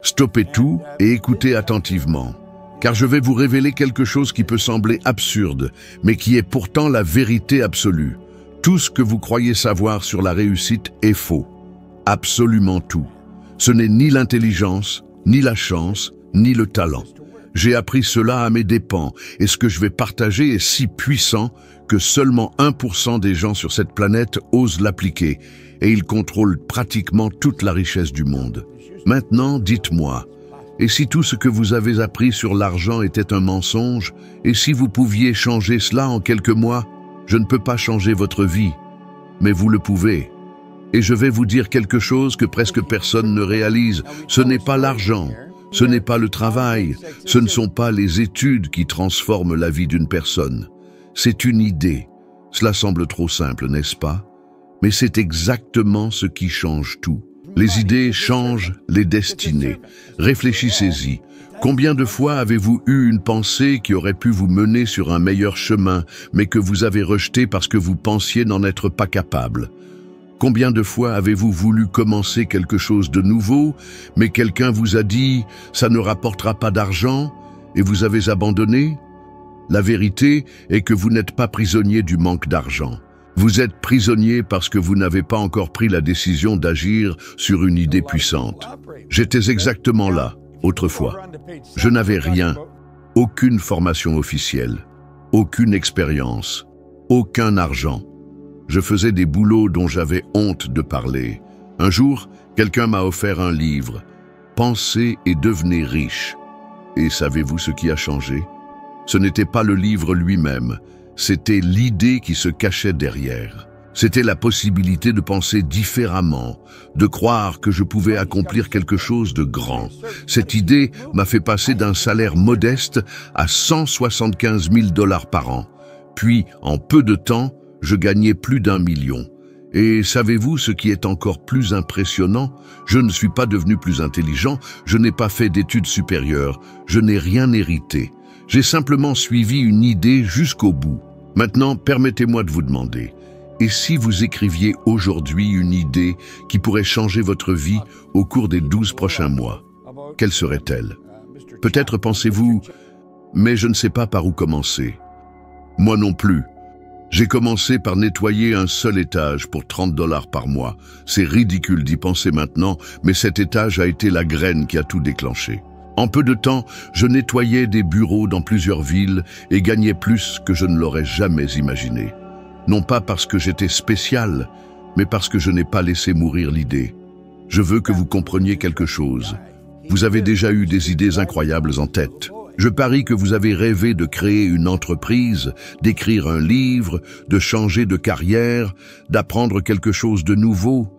Stoppez tout et écoutez attentivement, car je vais vous révéler quelque chose qui peut sembler absurde, mais qui est pourtant la vérité absolue. Tout ce que vous croyez savoir sur la réussite est faux. Absolument tout. Ce n'est ni l'intelligence, ni la chance, ni le talent. J'ai appris cela à mes dépens, et ce que je vais partager est si puissant que seulement 1% des gens sur cette planète osent l'appliquer, et ils contrôlent pratiquement toute la richesse du monde. Maintenant, dites-moi, et si tout ce que vous avez appris sur l'argent était un mensonge, et si vous pouviez changer cela en quelques mois? Je ne peux pas changer votre vie, mais vous le pouvez. Et je vais vous dire quelque chose que presque personne ne réalise. Ce n'est pas l'argent, ce n'est pas le travail, ce ne sont pas les études qui transforment la vie d'une personne. C'est une idée. Cela semble trop simple, n'est-ce pas? Mais c'est exactement ce qui change tout. Les idées changent les destinées. Réfléchissez-y. Combien de fois avez-vous eu une pensée qui aurait pu vous mener sur un meilleur chemin, mais que vous avez rejetée parce que vous pensiez n'en être pas capable? Combien de fois avez-vous voulu commencer quelque chose de nouveau, mais quelqu'un vous a dit « ça ne rapportera pas d'argent » et vous avez abandonné? La vérité est que vous n'êtes pas prisonnier du manque d'argent. Vous êtes prisonnier parce que vous n'avez pas encore pris la décision d'agir sur une idée puissante. J'étais exactement là, autrefois. Je n'avais rien, aucune formation officielle, aucune expérience, aucun argent. Je faisais des boulots dont j'avais honte de parler. Un jour, quelqu'un m'a offert un livre, « Pensez et devenez riche ». Et savez-vous ce qui a changé? Ce n'était pas le livre lui-même, c'était l'idée qui se cachait derrière. C'était la possibilité de penser différemment, de croire que je pouvais accomplir quelque chose de grand. Cette idée m'a fait passer d'un salaire modeste à 175 000 $ par an. Puis, en peu de temps, je gagnais plus d'1 million. Et savez-vous ce qui est encore plus impressionnant? Je ne suis pas devenu plus intelligent, je n'ai pas fait d'études supérieures, je n'ai rien hérité. J'ai simplement suivi une idée jusqu'au bout. Maintenant, permettez-moi de vous demander, et si vous écriviez aujourd'hui une idée qui pourrait changer votre vie au cours des 12 prochains mois, quelle serait-elle? Peut-être pensez-vous, mais je ne sais pas par où commencer. Moi non plus. J'ai commencé par nettoyer un seul étage pour 30 $ par mois. C'est ridicule d'y penser maintenant, mais cet étage a été la graine qui a tout déclenché. En peu de temps, je nettoyais des bureaux dans plusieurs villes et gagnais plus que je ne l'aurais jamais imaginé. Non pas parce que j'étais spécial, mais parce que je n'ai pas laissé mourir l'idée. Je veux que vous compreniez quelque chose. Vous avez déjà eu des idées incroyables en tête. Je parie que vous avez rêvé de créer une entreprise, d'écrire un livre, de changer de carrière, d'apprendre quelque chose de nouveau.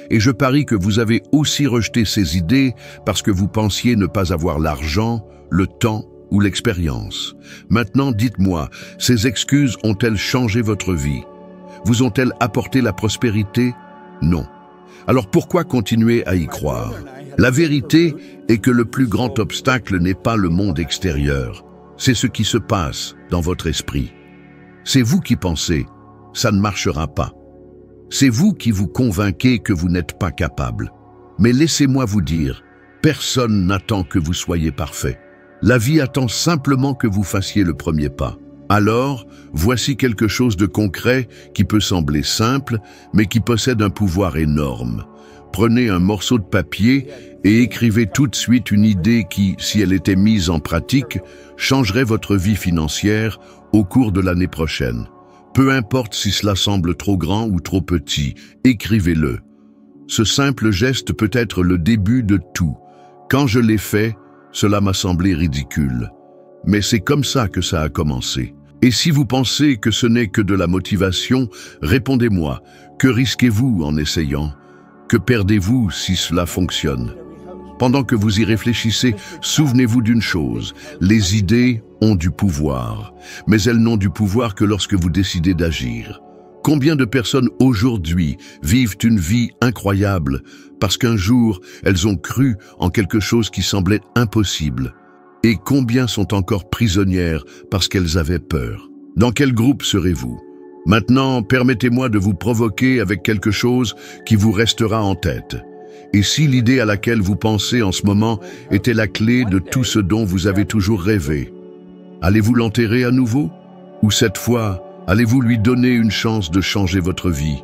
Et je parie que vous avez aussi rejeté ces idées parce que vous pensiez ne pas avoir l'argent, le temps ou l'expérience. Maintenant, dites-moi, ces excuses ont-elles changé votre vie? Vous ont-elles apporté la prospérité? Non. Alors pourquoi continuer à y croire? La vérité est que le plus grand obstacle n'est pas le monde extérieur, c'est ce qui se passe dans votre esprit. C'est vous qui pensez, ça ne marchera pas. C'est vous qui vous convainquez que vous n'êtes pas capable. Mais laissez-moi vous dire, personne n'attend que vous soyez parfait. La vie attend simplement que vous fassiez le premier pas. Alors, voici quelque chose de concret qui peut sembler simple, mais qui possède un pouvoir énorme. Prenez un morceau de papier et écrivez tout de suite une idée qui, si elle était mise en pratique, changerait votre vie financière au cours de l'année prochaine. Peu importe si cela semble trop grand ou trop petit, écrivez-le. Ce simple geste peut être le début de tout. Quand je l'ai fait, cela m'a semblé ridicule. Mais c'est comme ça que ça a commencé. Et si vous pensez que ce n'est que de la motivation, répondez-moi, que risquez-vous en essayant? Que perdez-vous si cela fonctionne? Pendant que vous y réfléchissez, souvenez-vous d'une chose, les idées ont du pouvoir, mais elles n'ont du pouvoir que lorsque vous décidez d'agir. Combien de personnes aujourd'hui vivent une vie incroyable parce qu'un jour, elles ont cru en quelque chose qui semblait impossible? Et combien sont encore prisonnières parce qu'elles avaient peur? Dans quel groupe serez-vous? Maintenant, permettez-moi de vous provoquer avec quelque chose qui vous restera en tête. Et si l'idée à laquelle vous pensez en ce moment était la clé de tout ce dont vous avez toujours rêvé, allez-vous l'enterrer à nouveau? Ou cette fois, allez-vous lui donner une chance de changer votre vie?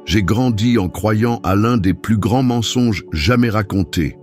J'ai grandi en croyant à l'un des plus grands mensonges jamais racontés.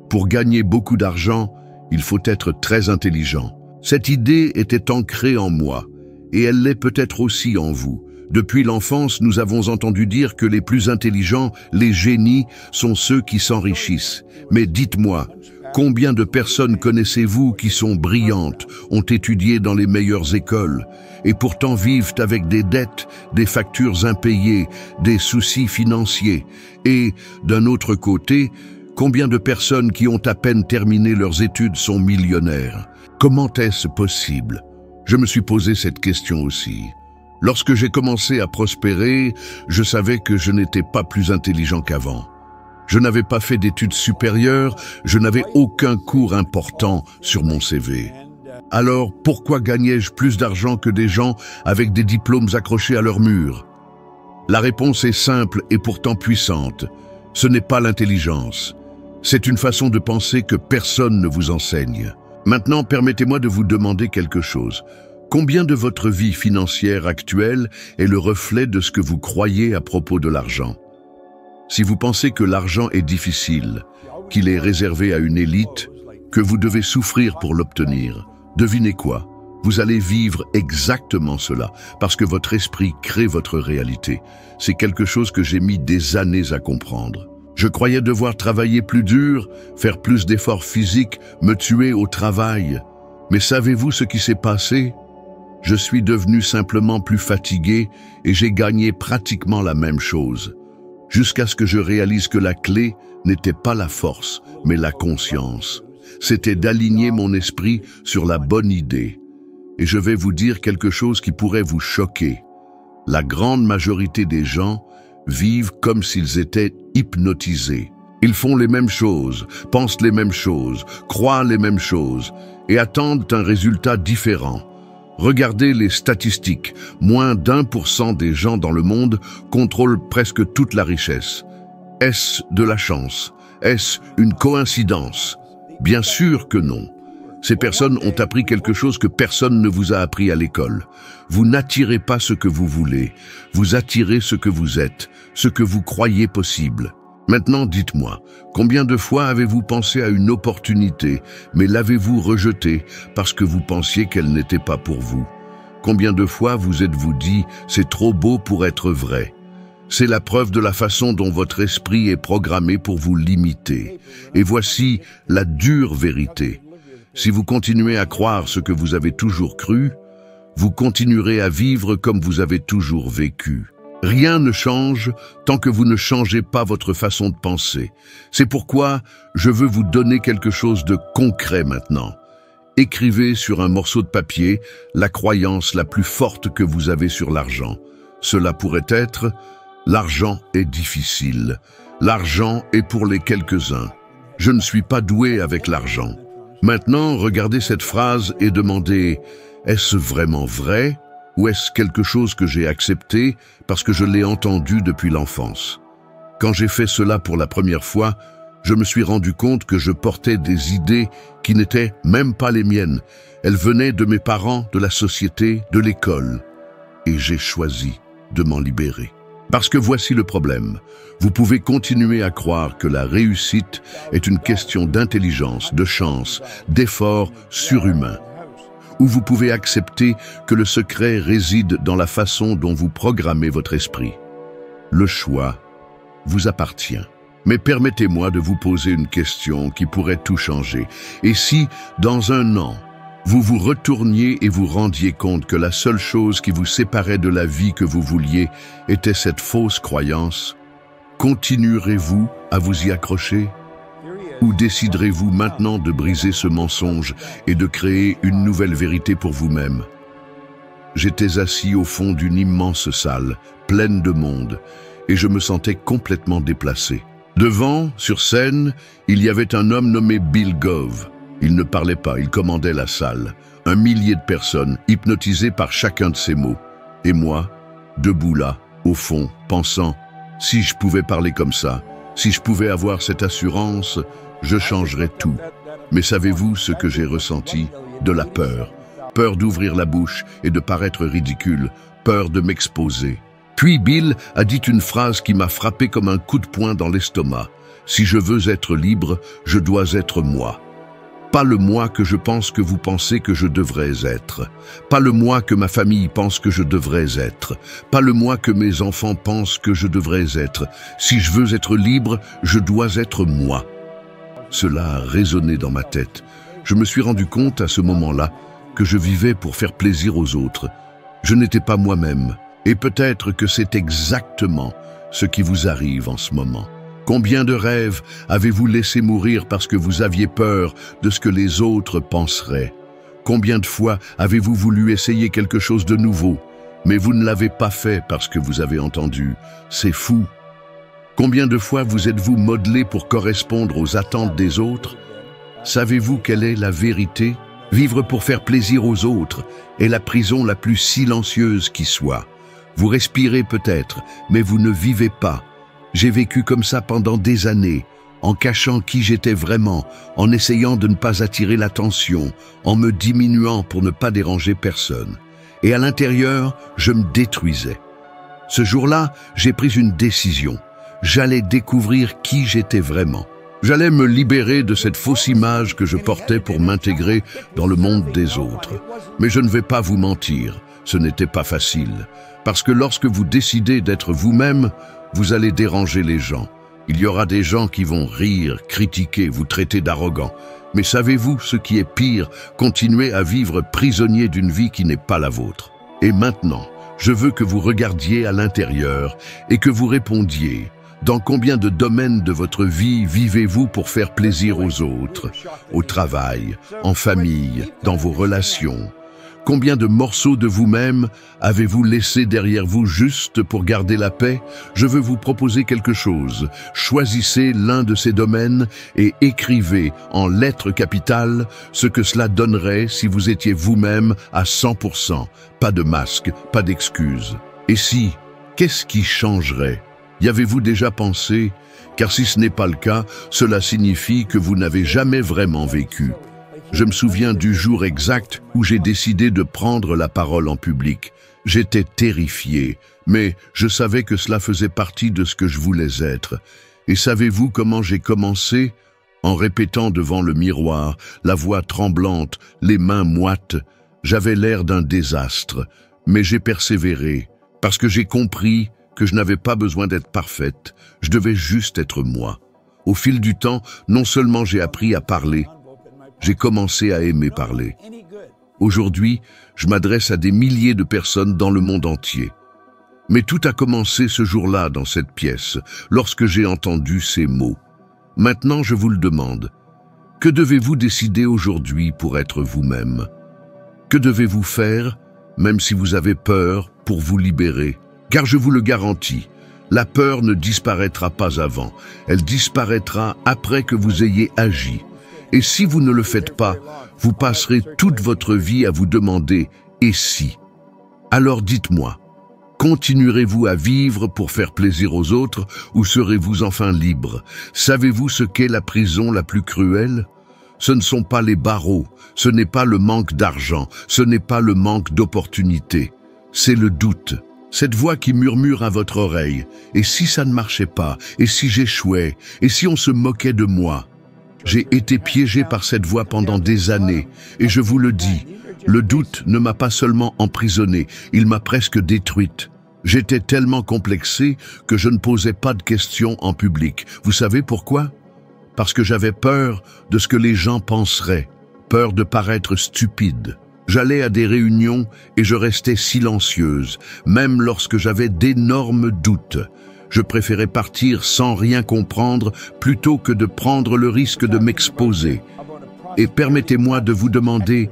Pour gagner beaucoup d'argent, il faut être très intelligent. Cette idée était ancrée en moi, et elle l'est peut-être aussi en vous. Depuis l'enfance, nous avons entendu dire que les plus intelligents, les génies, sont ceux qui s'enrichissent. Mais dites-moi, combien de personnes connaissez-vous qui sont brillantes, ont étudié dans les meilleures écoles, et pourtant vivent avec des dettes, des factures impayées, des soucis financiers? Et, d'un autre côté, combien de personnes qui ont à peine terminé leurs études sont millionnaires? Comment est-ce possible? Je me suis posé cette question aussi. Lorsque j'ai commencé à prospérer, je savais que je n'étais pas plus intelligent qu'avant. Je n'avais pas fait d'études supérieures, je n'avais aucun cours important sur mon CV. Alors, pourquoi gagnais-je plus d'argent que des gens avec des diplômes accrochés à leur mur? La réponse est simple et pourtant puissante. Ce n'est pas l'intelligence. C'est une façon de penser que personne ne vous enseigne. Maintenant, permettez-moi de vous demander quelque chose. Combien de votre vie financière actuelle est le reflet de ce que vous croyez à propos de l'argent? Si vous pensez que l'argent est difficile, qu'il est réservé à une élite, que vous devez souffrir pour l'obtenir, devinez quoi? Vous allez vivre exactement cela, parce que votre esprit crée votre réalité. C'est quelque chose que j'ai mis des années à comprendre. Je croyais devoir travailler plus dur, faire plus d'efforts physiques, me tuer au travail. Mais savez-vous ce qui s'est passé? Je suis devenu simplement plus fatigué et j'ai gagné pratiquement la même chose. Jusqu'à ce que je réalise que la clé n'était pas la force, mais la conscience. C'était d'aligner mon esprit sur la bonne idée. Et je vais vous dire quelque chose qui pourrait vous choquer. La grande majorité des gens vivent comme s'ils étaient hypnotisés. Ils font les mêmes choses, pensent les mêmes choses, croient les mêmes choses et attendent un résultat différent. Regardez les statistiques. Moins d'1% des gens dans le monde contrôlent presque toute la richesse. Est-ce de la chance? Est-ce une coïncidence? Bien sûr que non. Ces personnes ont appris quelque chose que personne ne vous a appris à l'école. Vous n'attirez pas ce que vous voulez. Vous attirez ce que vous êtes, ce que vous croyez possible. Maintenant, dites-moi, combien de fois avez-vous pensé à une opportunité, mais l'avez-vous rejetée parce que vous pensiez qu'elle n'était pas pour vous? Combien de fois vous êtes-vous dit « c'est trop beau pour être vrai ». C'est la preuve de la façon dont votre esprit est programmé pour vous limiter. Et voici la dure vérité. Si vous continuez à croire ce que vous avez toujours cru, vous continuerez à vivre comme vous avez toujours vécu. Rien ne change tant que vous ne changez pas votre façon de penser. C'est pourquoi je veux vous donner quelque chose de concret maintenant. Écrivez sur un morceau de papier la croyance la plus forte que vous avez sur l'argent. Cela pourrait être « l'argent est difficile. L'argent est pour les quelques-uns. Je ne suis pas doué avec l'argent. » Maintenant, regardez cette phrase et demandez « est-ce vraiment vrai ?» ou est-ce quelque chose que j'ai accepté parce que je l'ai entendu depuis l'enfance? Quand j'ai fait cela pour la première fois, je me suis rendu compte que je portais des idées qui n'étaient même pas les miennes. Elles venaient de mes parents, de la société, de l'école. Et j'ai choisi de m'en libérer. Parce que voici le problème. Vous pouvez continuer à croire que la réussite est une question d'intelligence, de chance, d'effort surhumain. Ou vous pouvez accepter que le secret réside dans la façon dont vous programmez votre esprit. Le choix vous appartient. Mais permettez-moi de vous poser une question qui pourrait tout changer. Et si, dans un an, vous vous retourniez et vous rendiez compte que la seule chose qui vous séparait de la vie que vous vouliez était cette fausse croyance, continuerez-vous à vous y accrocher? Ou déciderez-vous maintenant de briser ce mensonge et de créer une nouvelle vérité pour vous-même? J'étais assis au fond d'une immense salle, pleine de monde, et je me sentais complètement déplacé. Devant, sur scène, il y avait un homme nommé Bill Gove. Il ne parlait pas, il commandait la salle. 1 millier de personnes, hypnotisées par chacun de ses mots. Et moi, debout là, au fond, pensant, si je pouvais parler comme ça, Si je pouvais avoir cette assurance, je changerais tout. Mais savez-vous ce que j'ai ressenti? De la peur. Peur d'ouvrir la bouche et de paraître ridicule. Peur de m'exposer. Puis Bill a dit une phrase qui m'a frappé comme un coup de poing dans l'estomac. Si je veux être libre, je dois être moi. Pas le moi que je pense que vous pensez que je devrais être. Pas le moi que ma famille pense que je devrais être. Pas le moi que mes enfants pensent que je devrais être. Si je veux être libre, je dois être moi. Cela a résonné dans ma tête. Je me suis rendu compte à ce moment-là que je vivais pour faire plaisir aux autres. Je n'étais pas moi-même. Et peut-être que c'est exactement ce qui vous arrive en ce moment. Combien de rêves avez-vous laissé mourir parce que vous aviez peur de ce que les autres penseraient? Combien de fois avez-vous voulu essayer quelque chose de nouveau, mais vous ne l'avez pas fait parce que vous avez entendu « c'est fou ». Combien de fois vous êtes-vous modelé pour correspondre aux attentes des autres? Savez-vous quelle est la vérité? Vivre pour faire plaisir aux autres est la prison la plus silencieuse qui soit. Vous respirez peut-être, mais vous ne vivez pas. J'ai vécu comme ça pendant des années, en cachant qui j'étais vraiment, en essayant de ne pas attirer l'attention, en me diminuant pour ne pas déranger personne. Et à l'intérieur, je me détruisais. Ce jour-là, j'ai pris une décision. J'allais découvrir qui j'étais vraiment. J'allais me libérer de cette fausse image que je portais pour m'intégrer dans le monde des autres. Mais je ne vais pas vous mentir, ce n'était pas facile. Parce que lorsque vous décidez d'être vous-même, vous allez déranger les gens. Il y aura des gens qui vont rire, critiquer, vous traiter d'arrogant. Mais savez-vous ce qui est pire? Continuer à vivre prisonnier d'une vie qui n'est pas la vôtre. Et maintenant, je veux que vous regardiez à l'intérieur et que vous répondiez. Dans combien de domaines de votre vie vivez-vous pour faire plaisir aux autres? Au travail, en famille, dans vos relations? Combien de morceaux de vous-même avez-vous laissé derrière vous juste pour garder la paix? Je veux vous proposer quelque chose. Choisissez l'un de ces domaines et écrivez en lettres capitales ce que cela donnerait si vous étiez vous-même à 100%. Pas de masque, pas d'excuses. Et si, qu'est-ce qui changerait? Y avez-vous déjà pensé? Car si ce n'est pas le cas, cela signifie que vous n'avez jamais vraiment vécu. Je me souviens du jour exact où j'ai décidé de prendre la parole en public. J'étais terrifié, mais je savais que cela faisait partie de ce que je voulais être. Et savez-vous comment j'ai commencé? En répétant devant le miroir, la voix tremblante, les mains moites. J'avais l'air d'un désastre, mais j'ai persévéré, parce que j'ai compris que je n'avais pas besoin d'être parfaite, je devais juste être moi. Au fil du temps, non seulement j'ai appris à parler, j'ai commencé à aimer parler. Aujourd'hui, je m'adresse à des milliers de personnes dans le monde entier. Mais tout a commencé ce jour-là dans cette pièce, lorsque j'ai entendu ces mots. Maintenant, je vous le demande. Que devez-vous décider aujourd'hui pour être vous-même? Que devez-vous faire, même si vous avez peur, pour vous libérer? Car je vous le garantis, la peur ne disparaîtra pas avant. Elle disparaîtra après que vous ayez agi. Et si vous ne le faites pas, vous passerez toute votre vie à vous demander « et si ?» Alors dites-moi, continuerez-vous à vivre pour faire plaisir aux autres ou serez-vous enfin libre? Savez-vous ce qu'est la prison la plus cruelle? Ce ne sont pas les barreaux, ce n'est pas le manque d'argent, ce n'est pas le manque d'opportunités, c'est le doute. Cette voix qui murmure à votre oreille « et si ça ne marchait pas? Et si j'échouais? Et si on se moquait de moi ?» J'ai été piégé par cette voix pendant des années, et je vous le dis, le doute ne m'a pas seulement emprisonné, il m'a presque détruite. J'étais tellement complexé que je ne posais pas de questions en public. Vous savez pourquoi? Parce que j'avais peur de ce que les gens penseraient, peur de paraître stupide. J'allais à des réunions et je restais silencieuse, même lorsque j'avais d'énormes doutes. Je préférais partir sans rien comprendre plutôt que de prendre le risque de m'exposer. Et permettez-moi de vous demander,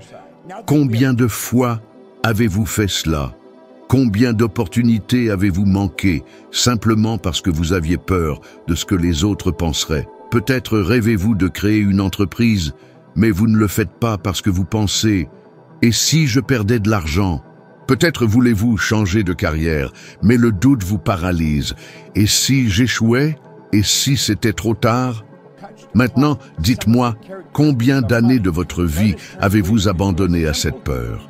combien de fois avez-vous fait cela? Combien d'opportunités avez-vous manqué simplement parce que vous aviez peur de ce que les autres penseraient? Peut-être rêvez-vous de créer une entreprise, mais vous ne le faites pas parce que vous pensez « et si je perdais de l'argent ?» Peut-être voulez-vous changer de carrière, mais le doute vous paralyse. Et si j'échouais? Et si c'était trop tard? Maintenant, dites-moi, combien d'années de votre vie avez-vous abandonné à cette peur?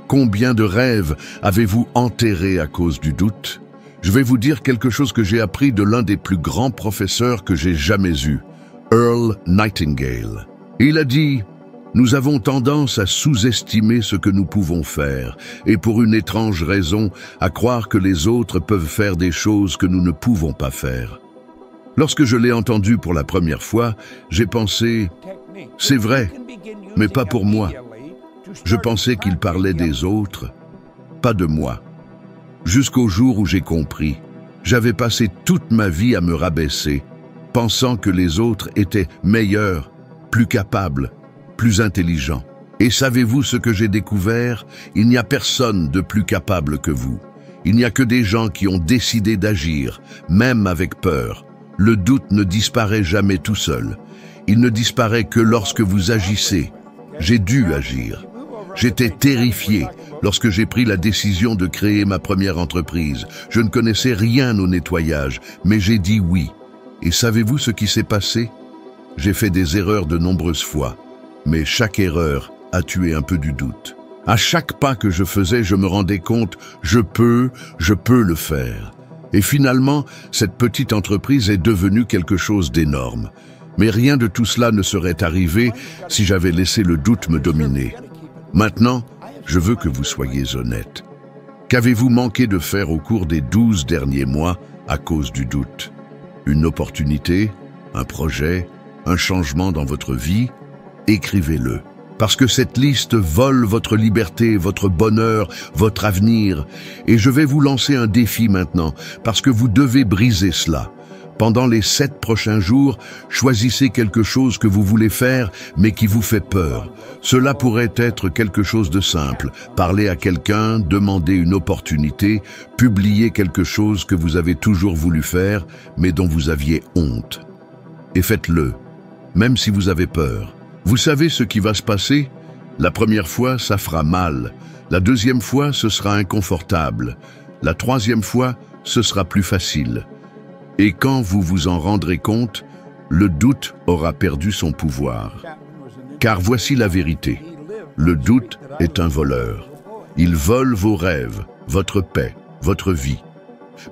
Combien de rêves avez-vous enterrés à cause du doute? Je vais vous dire quelque chose que j'ai appris de l'un des plus grands professeurs que j'ai jamais eu, Earl Nightingale. Il a dit: nous avons tendance à sous-estimer ce que nous pouvons faire, et pour une étrange raison, à croire que les autres peuvent faire des choses que nous ne pouvons pas faire. Lorsque je l'ai entendu pour la première fois, j'ai pensé, c'est vrai, mais pas pour moi. Je pensais qu'il parlait des autres, pas de moi. Jusqu'au jour où j'ai compris, j'avais passé toute ma vie à me rabaisser, pensant que les autres étaient meilleurs, plus capables, plus intelligents. Et savez-vous ce que j'ai découvert? Il n'y a personne de plus capable que vous. Il n'y a que des gens qui ont décidé d'agir, même avec peur. Le doute ne disparaît jamais tout seul. Il ne disparaît que lorsque vous agissez. J'ai dû agir. J'étais terrifié lorsque j'ai pris la décision de créer ma première entreprise. Je ne connaissais rien au nettoyage, mais j'ai dit oui. Et savez-vous ce qui s'est passé? J'ai fait des erreurs de nombreuses fois, mais chaque erreur a tué un peu du doute. À chaque pas que je faisais, je me rendais compte, je peux le faire. Et finalement, cette petite entreprise est devenue quelque chose d'énorme. Mais rien de tout cela ne serait arrivé si j'avais laissé le doute me dominer. Maintenant, je veux que vous soyez honnête. Qu'avez-vous manqué de faire au cours des 12 derniers mois à cause du doute? Une opportunité, un projet, un changement dans votre vie? Écrivez-le. Parce que cette liste vole votre liberté, votre bonheur, votre avenir. Et je vais vous lancer un défi maintenant, parce que vous devez briser cela. Pendant les 7 prochains jours, choisissez quelque chose que vous voulez faire, mais qui vous fait peur. Cela pourrait être quelque chose de simple. Parler à quelqu'un, demander une opportunité, publier quelque chose que vous avez toujours voulu faire, mais dont vous aviez honte. Et faites-le, même si vous avez peur. Vous savez ce qui va se passer? La première fois, ça fera mal. La deuxième fois, ce sera inconfortable. La troisième fois, ce sera plus facile. Et quand vous vous en rendrez compte, le doute aura perdu son pouvoir. Car voici la vérité. Le doute est un voleur. Il vole vos rêves, votre paix, votre vie.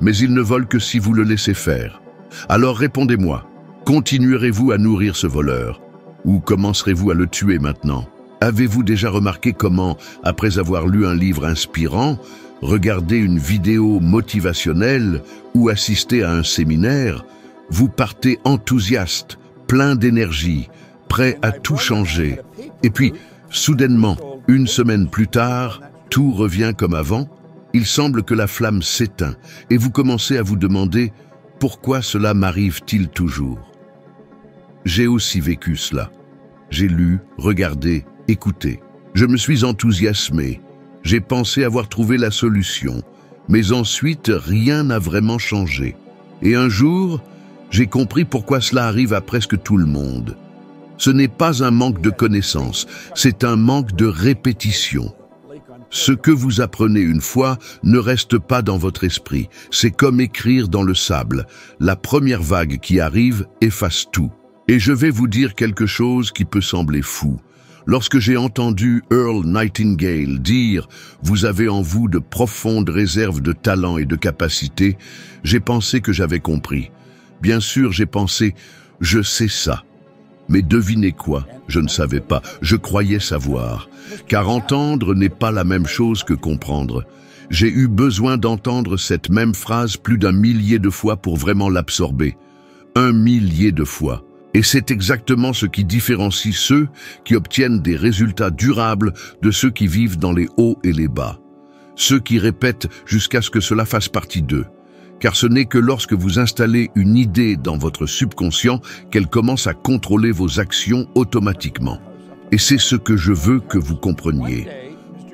Mais il ne vole que si vous le laissez faire. Alors répondez-moi, continuerez-vous à nourrir ce voleur? Ou commencerez-vous à le tuer maintenant? Avez-vous déjà remarqué comment, après avoir lu un livre inspirant, regardé une vidéo motivationnelle ou assisté à un séminaire, vous partez enthousiaste, plein d'énergie, prêt à tout changer. Et puis, soudainement, une semaine plus tard, tout revient comme avant. Il semble que la flamme s'éteint et vous commencez à vous demander « Pourquoi cela m'arrive-t-il toujours ?» J'ai aussi vécu cela. J'ai lu, regardé, écouté. Je me suis enthousiasmé. J'ai pensé avoir trouvé la solution. Mais ensuite, rien n'a vraiment changé. Et un jour, j'ai compris pourquoi cela arrive à presque tout le monde. Ce n'est pas un manque de connaissances, c'est un manque de répétition. Ce que vous apprenez une fois ne reste pas dans votre esprit. C'est comme écrire dans le sable. La première vague qui arrive efface tout. Et je vais vous dire quelque chose qui peut sembler fou. Lorsque j'ai entendu Earl Nightingale dire « Vous avez en vous de profondes réserves de talent et de capacité », j'ai pensé que j'avais compris. Bien sûr, j'ai pensé « Je sais ça ». Mais devinez quoi? Je ne savais pas, je croyais savoir. Car entendre n'est pas la même chose que comprendre. J'ai eu besoin d'entendre cette même phrase plus d'1 millier de fois pour vraiment l'absorber. 1 millier de fois. Et c'est exactement ce qui différencie ceux qui obtiennent des résultats durables de ceux qui vivent dans les hauts et les bas. Ceux qui répètent jusqu'à ce que cela fasse partie d'eux. Car ce n'est que lorsque vous installez une idée dans votre subconscient qu'elle commence à contrôler vos actions automatiquement. Et c'est ce que je veux que vous compreniez.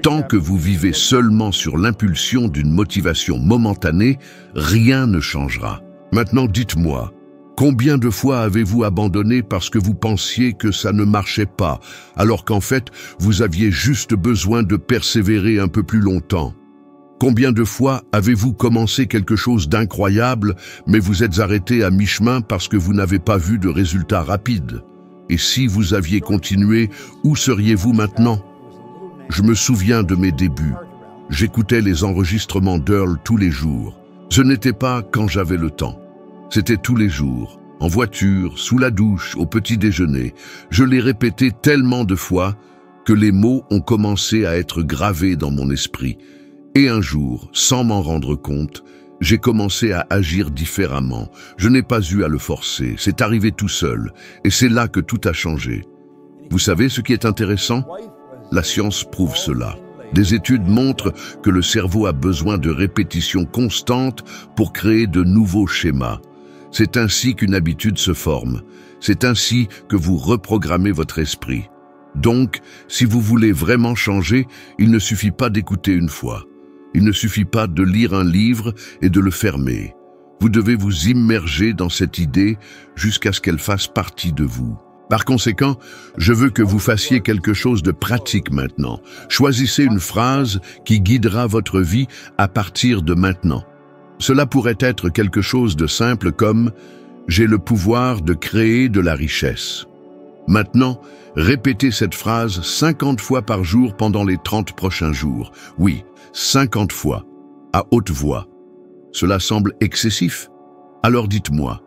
Tant que vous vivez seulement sur l'impulsion d'une motivation momentanée, rien ne changera. Maintenant dites-moi, combien de fois avez-vous abandonné parce que vous pensiez que ça ne marchait pas, alors qu'en fait, vous aviez juste besoin de persévérer un peu plus longtemps? Combien de fois avez-vous commencé quelque chose d'incroyable, mais vous êtes arrêté à mi-chemin parce que vous n'avez pas vu de résultats rapides? Et si vous aviez continué, où seriez-vous maintenant? Je me souviens de mes débuts. J'écoutais les enregistrements d'Earl tous les jours. Ce n'était pas quand j'avais le temps. C'était tous les jours, en voiture, sous la douche, au petit déjeuner. Je les répétais tellement de fois que les mots ont commencé à être gravés dans mon esprit. Et un jour, sans m'en rendre compte, j'ai commencé à agir différemment. Je n'ai pas eu à le forcer, c'est arrivé tout seul. Et c'est là que tout a changé. Vous savez ce qui est intéressant? La science prouve cela. Des études montrent que le cerveau a besoin de répétitions constantes pour créer de nouveaux schémas. C'est ainsi qu'une habitude se forme. C'est ainsi que vous reprogrammez votre esprit. Donc, si vous voulez vraiment changer, il ne suffit pas d'écouter une fois. Il ne suffit pas de lire un livre et de le fermer. Vous devez vous immerger dans cette idée jusqu'à ce qu'elle fasse partie de vous. Par conséquent, je veux que vous fassiez quelque chose de pratique maintenant. Choisissez une phrase qui guidera votre vie à partir de maintenant. Cela pourrait être quelque chose de simple comme « J'ai le pouvoir de créer de la richesse ». Maintenant, répétez cette phrase 50 fois par jour pendant les 30 prochains jours. Oui, 50 fois, à haute voix. Cela semble excessif? Alors dites-moi,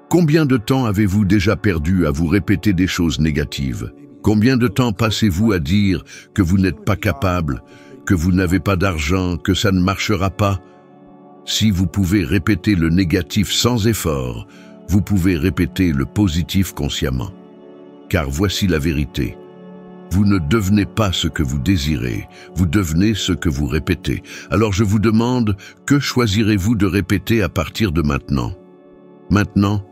combien de temps avez-vous déjà perdu à vous répéter des choses négatives? Combien de temps passez-vous à dire que vous n'êtes pas capable, que vous n'avez pas d'argent, que ça ne marchera pas? Si vous pouvez répéter le négatif sans effort, vous pouvez répéter le positif consciemment. Car voici la vérité. Vous ne devenez pas ce que vous désirez, vous devenez ce que vous répétez. Alors je vous demande, que choisirez-vous de répéter à partir de maintenant? Maintenant,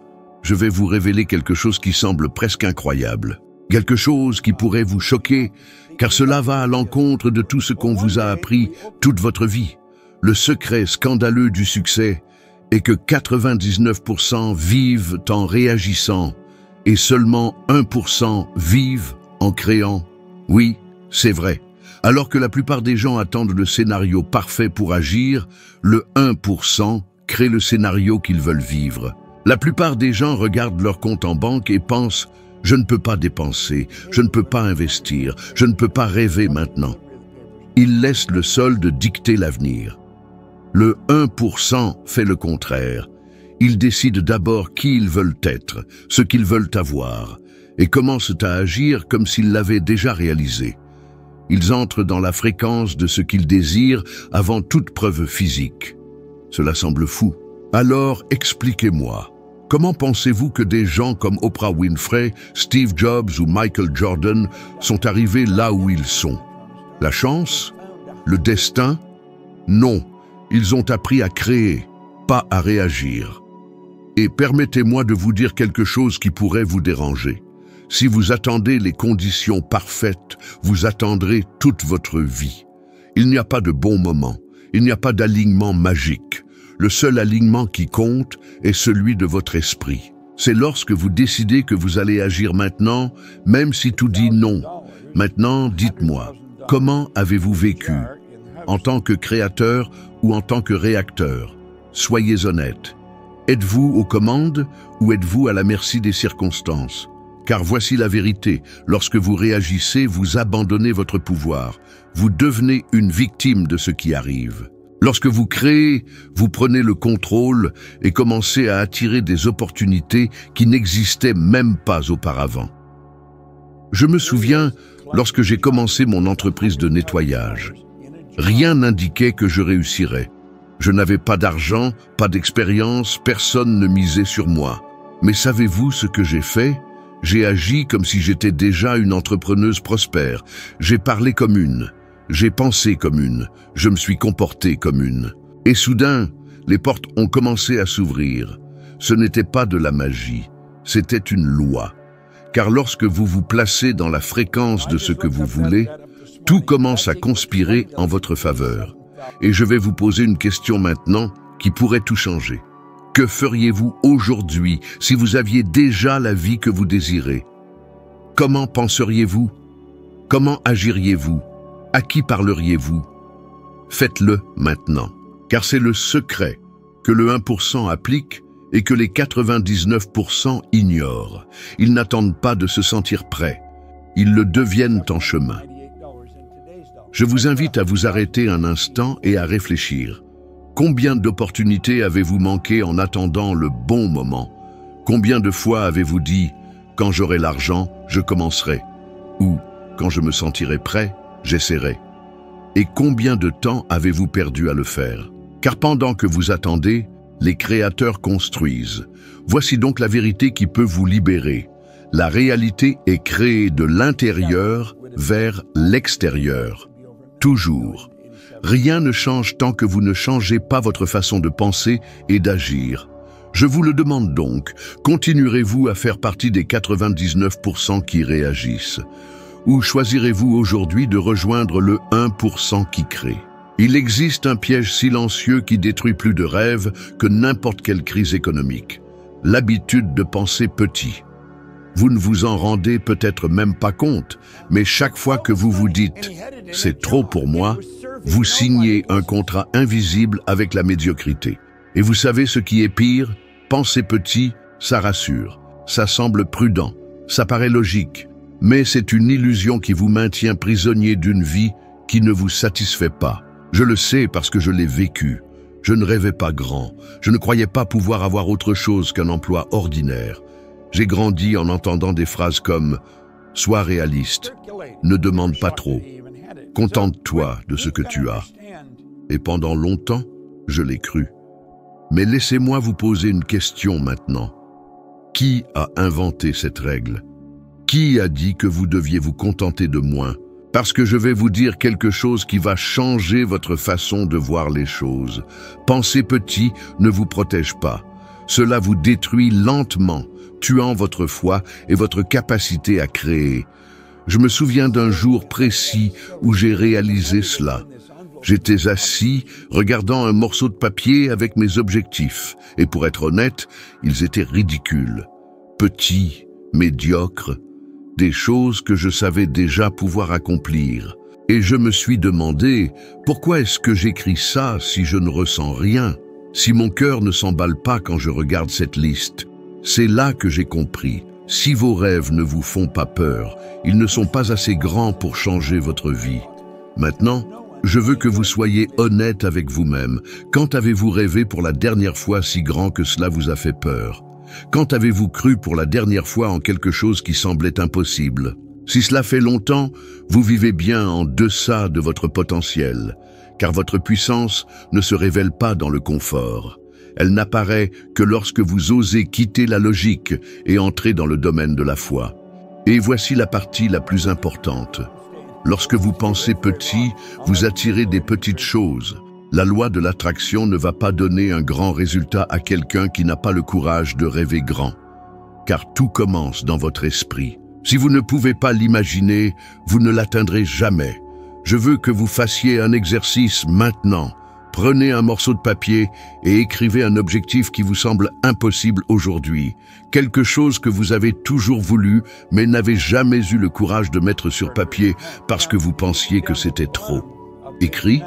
je vais vous révéler quelque chose qui semble presque incroyable. Quelque chose qui pourrait vous choquer, car cela va à l'encontre de tout ce qu'on vous a appris toute votre vie. Le secret scandaleux du succès est que 99% vivent en réagissant et seulement 1% vivent en créant. Oui, c'est vrai. Alors que la plupart des gens attendent le scénario parfait pour agir, le 1% crée le scénario qu'ils veulent vivre. La plupart des gens regardent leur compte en banque et pensent « Je ne peux pas dépenser, je ne peux pas investir, je ne peux pas rêver maintenant ». Ils laissent le solde dicter l'avenir. Le 1% fait le contraire. Ils décident d'abord qui ils veulent être, ce qu'ils veulent avoir, et commencent à agir comme s'ils l'avaient déjà réalisé. Ils entrent dans la fréquence de ce qu'ils désirent avant toute preuve physique. Cela semble fou. Alors expliquez-moi, comment pensez-vous que des gens comme Oprah Winfrey, Steve Jobs ou Michael Jordan sont arrivés là où ils sont? La chance? Le destin? Non, ils ont appris à créer, pas à réagir. Et permettez-moi de vous dire quelque chose qui pourrait vous déranger. Si vous attendez les conditions parfaites, vous attendrez toute votre vie. Il n'y a pas de bon moment, il n'y a pas d'alignement magique. Le seul alignement qui compte est celui de votre esprit. C'est lorsque vous décidez que vous allez agir maintenant, même si tout dit non. Maintenant, dites-moi, comment avez-vous vécu? En tant que créateur ou en tant que réacteur? Soyez honnête. Êtes-vous aux commandes ou êtes-vous à la merci des circonstances? Car voici la vérité, lorsque vous réagissez, vous abandonnez votre pouvoir. Vous devenez une victime de ce qui arrive. Lorsque vous créez, vous prenez le contrôle et commencez à attirer des opportunités qui n'existaient même pas auparavant. Je me souviens lorsque j'ai commencé mon entreprise de nettoyage. Rien n'indiquait que je réussirais. Je n'avais pas d'argent, pas d'expérience, personne ne misait sur moi. Mais savez-vous ce que j'ai fait? J'ai agi comme si j'étais déjà une entrepreneuse prospère. J'ai parlé comme une. J'ai pensé comme une. Je me suis comporté comme une. Et soudain, les portes ont commencé à s'ouvrir. Ce n'était pas de la magie, c'était une loi. Car lorsque vous vous placez dans la fréquence de ce que vous voulez, tout commence à conspirer en votre faveur. Et je vais vous poser une question maintenant qui pourrait tout changer. Que feriez-vous aujourd'hui si vous aviez déjà la vie que vous désirez? Comment penseriez-vous? Comment agiriez-vous? À qui parleriez-vous? Faites-le maintenant, car c'est le secret que le 1% applique et que les 99% ignorent. Ils n'attendent pas de se sentir prêts, ils le deviennent en chemin. Je vous invite à vous arrêter un instant et à réfléchir. Combien d'opportunités avez-vous manqué en attendant le bon moment? Combien de fois avez-vous dit « Quand j'aurai l'argent, je commencerai » ou « Quand je me sentirai prêt, j'essaierai » ? Et combien de temps avez-vous perdu à le faire? Car pendant que vous attendez, les créateurs construisent. Voici donc la vérité qui peut vous libérer. La réalité est créée de l'intérieur vers l'extérieur. Toujours. Rien ne change tant que vous ne changez pas votre façon de penser et d'agir. Je vous le demande donc, continuerez-vous à faire partie des 99% qui réagissent? Ou choisirez-vous aujourd'hui de rejoindre le 1% qui crée? Il existe un piège silencieux qui détruit plus de rêves que n'importe quelle crise économique. L'habitude de penser petit. Vous ne vous en rendez peut-être même pas compte, mais chaque fois que vous vous dites « c'est trop pour moi », vous signez un contrat invisible avec la médiocrité. Et vous savez ce qui est pire? Penser petit, ça rassure, ça semble prudent, ça paraît logique, mais c'est une illusion qui vous maintient prisonnier d'une vie qui ne vous satisfait pas. Je le sais parce que je l'ai vécu. Je ne rêvais pas grand, je ne croyais pas pouvoir avoir autre chose qu'un emploi ordinaire. J'ai grandi en entendant des phrases comme « Sois réaliste, ne demande pas trop, contente-toi de ce que tu as ». Et pendant longtemps, je l'ai cru. Mais laissez-moi vous poser une question maintenant. Qui a inventé cette règle? Qui a dit que vous deviez vous contenter de moins? Parce que je vais vous dire quelque chose qui va changer votre façon de voir les choses. Penser petit ne vous protège pas. Cela vous détruit lentement, tuant votre foi et votre capacité à créer. Je me souviens d'un jour précis où j'ai réalisé cela. J'étais assis, regardant un morceau de papier avec mes objectifs, et pour être honnête, ils étaient ridicules. Petits, médiocres, des choses que je savais déjà pouvoir accomplir. Et je me suis demandé, pourquoi est-ce que j'écris ça si je ne ressens rien? Si mon cœur ne s'emballe pas quand je regarde cette liste? C'est là que j'ai compris. Si vos rêves ne vous font pas peur, ils ne sont pas assez grands pour changer votre vie. Maintenant, je veux que vous soyez honnête avec vous-même. Quand avez-vous rêvé pour la dernière fois si grand que cela vous a fait peur? Quand avez-vous cru pour la dernière fois en quelque chose qui semblait impossible? Si cela fait longtemps, vous vivez bien en deçà de votre potentiel, car votre puissance ne se révèle pas dans le confort. Elle n'apparaît que lorsque vous osez quitter la logique et entrer dans le domaine de la foi. Et voici la partie la plus importante. Lorsque vous pensez petit, vous attirez des petites choses. La loi de l'attraction ne va pas donner un grand résultat à quelqu'un qui n'a pas le courage de rêver grand. Car tout commence dans votre esprit. Si vous ne pouvez pas l'imaginer, vous ne l'atteindrez jamais. Je veux que vous fassiez un exercice maintenant. Prenez un morceau de papier et écrivez un objectif qui vous semble impossible aujourd'hui. Quelque chose que vous avez toujours voulu, mais n'avez jamais eu le courage de mettre sur papier parce que vous pensiez que c'était trop. Écrit?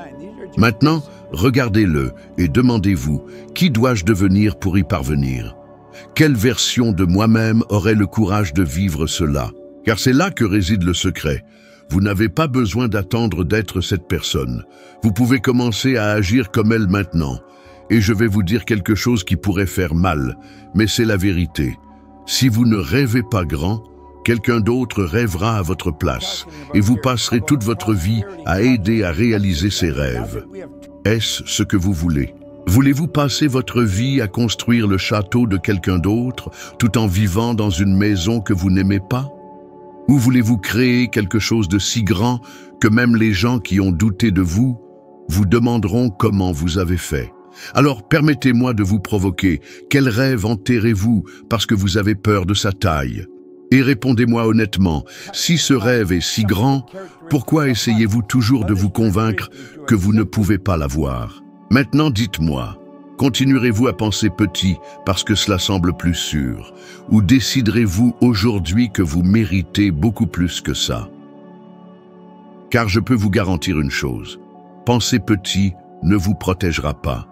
Maintenant, regardez-le et demandez-vous, qui dois-je devenir pour y parvenir? Quelle version de moi-même aurait le courage de vivre cela? Car c'est là que réside le secret. Vous n'avez pas besoin d'attendre d'être cette personne. Vous pouvez commencer à agir comme elle maintenant. Et je vais vous dire quelque chose qui pourrait faire mal, mais c'est la vérité. Si vous ne rêvez pas grand, quelqu'un d'autre rêvera à votre place, et vous passerez toute votre vie à aider à réaliser ses rêves. Est-ce ce que vous voulez? Voulez-vous passer votre vie à construire le château de quelqu'un d'autre, tout en vivant dans une maison que vous n'aimez pas? Ou voulez-vous créer quelque chose de si grand que même les gens qui ont douté de vous vous demanderont comment vous avez fait? Alors permettez-moi de vous provoquer. Quel rêve enterrez-vous parce que vous avez peur de sa taille? Et répondez-moi honnêtement, si ce rêve est si grand, pourquoi essayez-vous toujours de vous convaincre que vous ne pouvez pas l'avoir? Maintenant dites-moi, continuerez-vous à penser petit parce que cela semble plus sûr? Ou déciderez-vous aujourd'hui que vous méritez beaucoup plus que ça? Car je peux vous garantir une chose, penser petit ne vous protégera pas.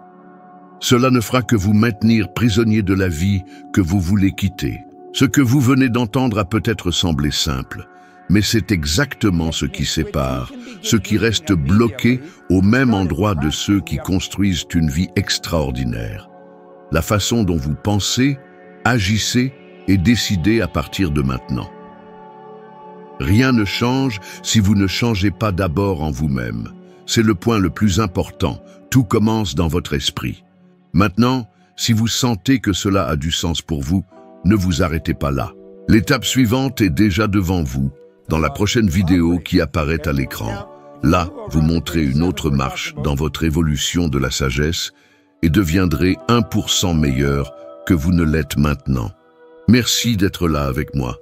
Cela ne fera que vous maintenir prisonnier de la vie que vous voulez quitter. Ce que vous venez d'entendre a peut-être semblé simple, mais c'est exactement ce qui sépare, ce qui reste bloqué au même endroit de ceux qui construisent une vie extraordinaire. La façon dont vous pensez, agissez et décidez à partir de maintenant. Rien ne change si vous ne changez pas d'abord en vous-même. C'est le point le plus important. Tout commence dans votre esprit. Maintenant, si vous sentez que cela a du sens pour vous, ne vous arrêtez pas là. L'étape suivante est déjà devant vous, dans la prochaine vidéo qui apparaît à l'écran. Là, vous montrez une autre marche dans votre évolution de la sagesse et deviendrez 1% meilleur que vous ne l'êtes maintenant. Merci d'être là avec moi.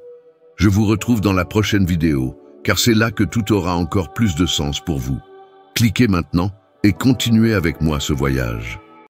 Je vous retrouve dans la prochaine vidéo, car c'est là que tout aura encore plus de sens pour vous. Cliquez maintenant et continuez avec moi ce voyage.